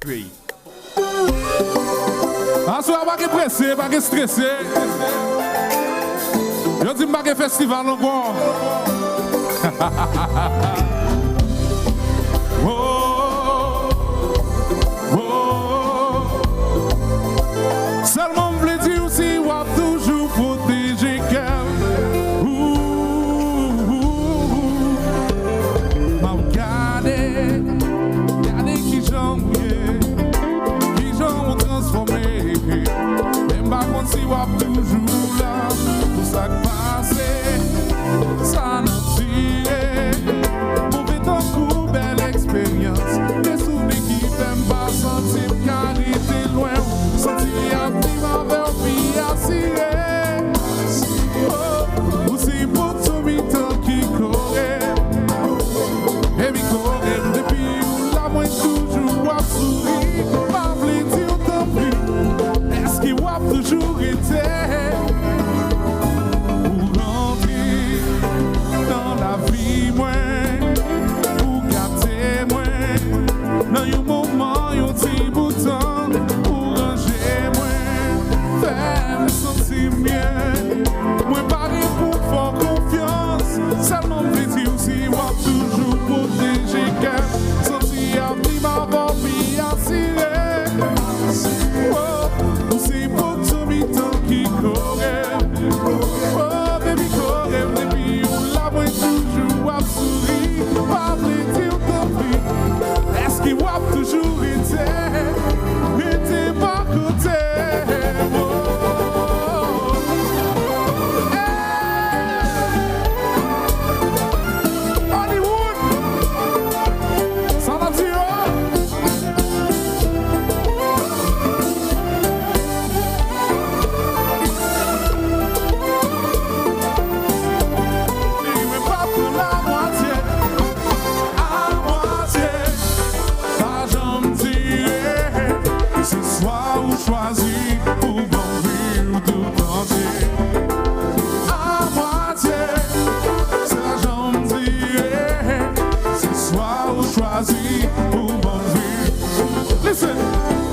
pays. Assoir, pas que pressé, pas que stressé. Je dis pas que festival encore. Oh, oh. Seulement me plaît dire si on a toujours protégé qu'elle. M'a regardé qui j'en ont transformé. Même pas contre si on a toujours là. Tout ça qui passé, ça n'a tiré. Mauvais temps, coup, belle expérience. Des souvenirs qui t'aiment pas sentir qualité loin. Sentir à vivre avec vie assurée. Oh, aussi pour tout mi temps qui courait. Et mi courait depuis où la moins toujours a souri. Pas plaisir tant plus. Est-ce qu'il a toujours été? Dans un moment, un petit bouton pour ranger moi, faire me sentir bien. Moi, pareil pour faire confiance, seulement me dire si moi toujours protéger qu'elle, sentir à vivre avant vie assurée. Oh, aussi pour tout mi temps qui courait. Oh, baby, courait, depuis où la moi toujours à sourire, pas plaisir tant pis. Est-ce qu'il a toujours été par côté? Oh. Hey. Hollywood, San Antonio. Il me pas pour la moitié, à moitié. Ce soir où choisi pour bon vivre tout entier. À moitié, ça j'en dirais. Ce soir où choisi pour bon vivre. Listen,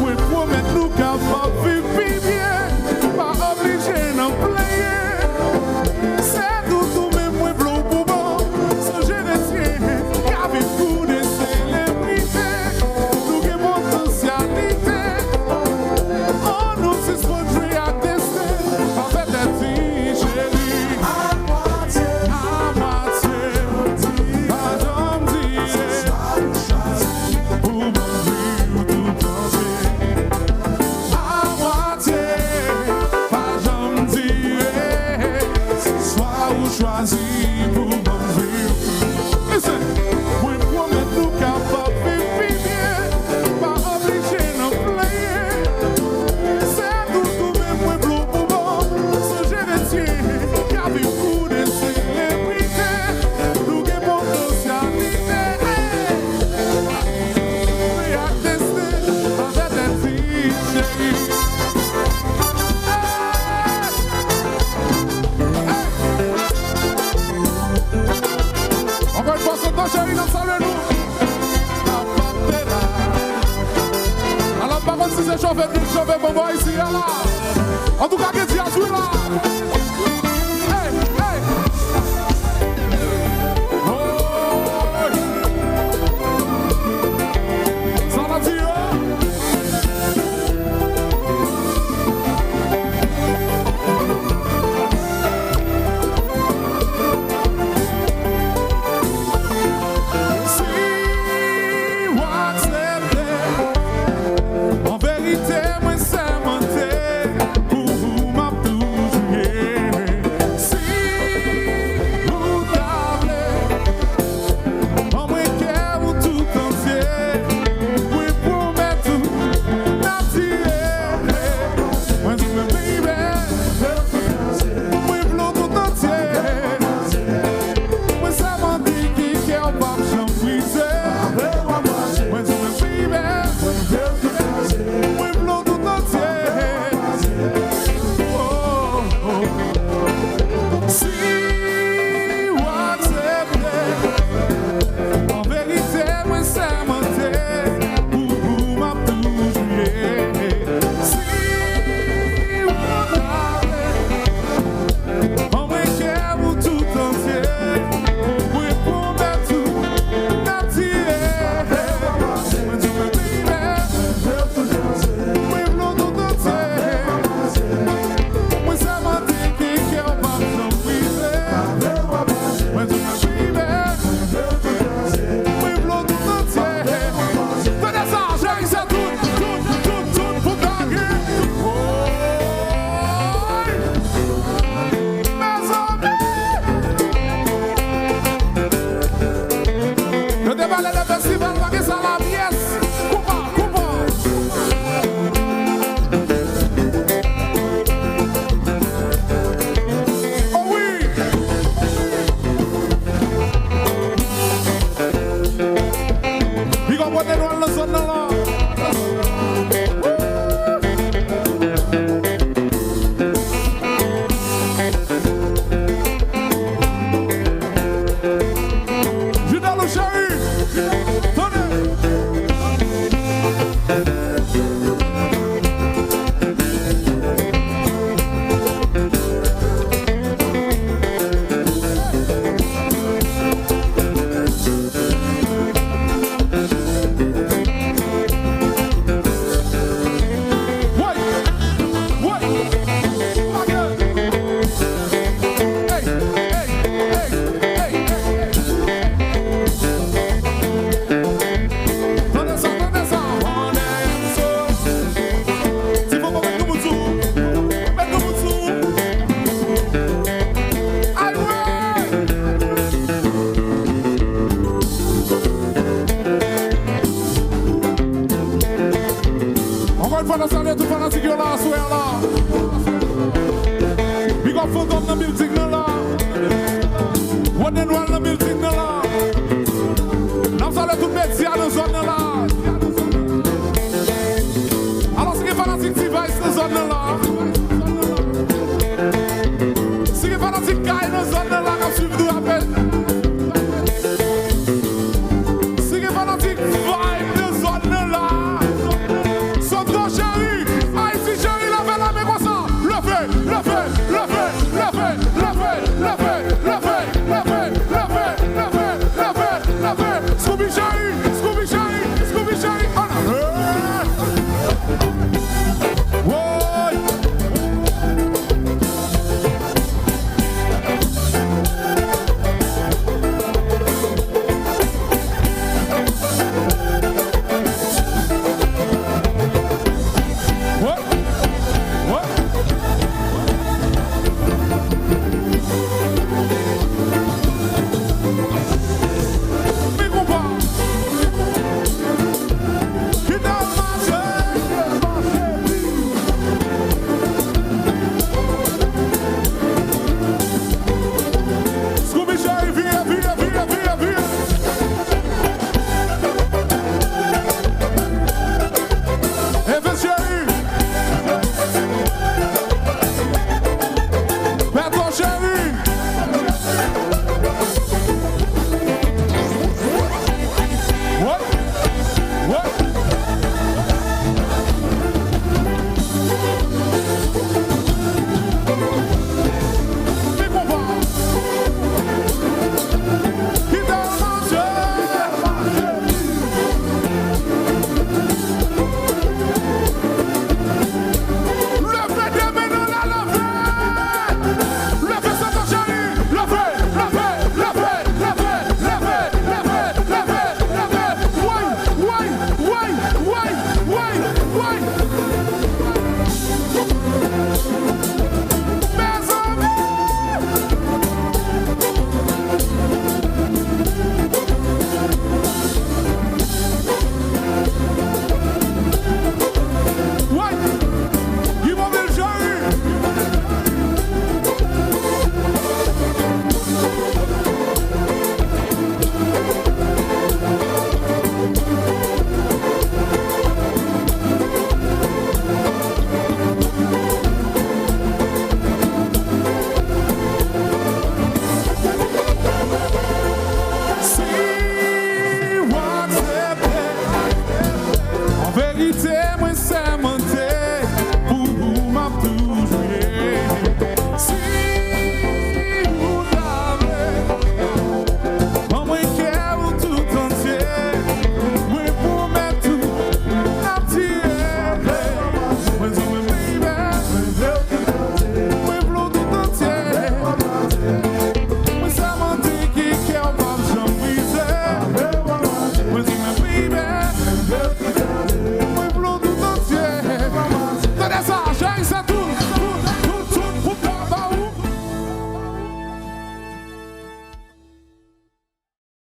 moi promets nous capables de vivre bien, pas obligé d'en player. C'est tout même moi bleu pour bon, ce génétien, qu'avec vous des célébrités, nous qui potentialité. Choisi pour bon vivre. Listen, moi promets nous capables de vivre bien, pas obligé d'en player. C'est tout même moi bleu pour bon, ce génétien, qu'avec vous des célébrités, nous qui potentialité. Oui, à tester avec des filles chéries. Encore une fois, c'est ton chéri, non, salut-nous. Alors, par contre, si c'est chauffé, puis chauffé, bon, bon, ici, là. En tout cas, qu'est-ce qu'il y a sur là? Hey, hey. Oh, ça va dire? En vérité, moi, c'est monté pour vous, ma toujours. une fois, dans salut tout fanatique là, soir là. Big up fantôme dans le building là. One and one dans le building là. Nous salut tout média dans la zone là. Alors, c'est que fanatique qui va dans la zone là. C'est que fanatique qui est dans la zone là, qui suit de l'appel. C'est que fanatique vibe dans la zone là. Scooby Shiny, Scooby Shiny, Scooby Shiny, on a Whoa! What? What? Moi, c'est mon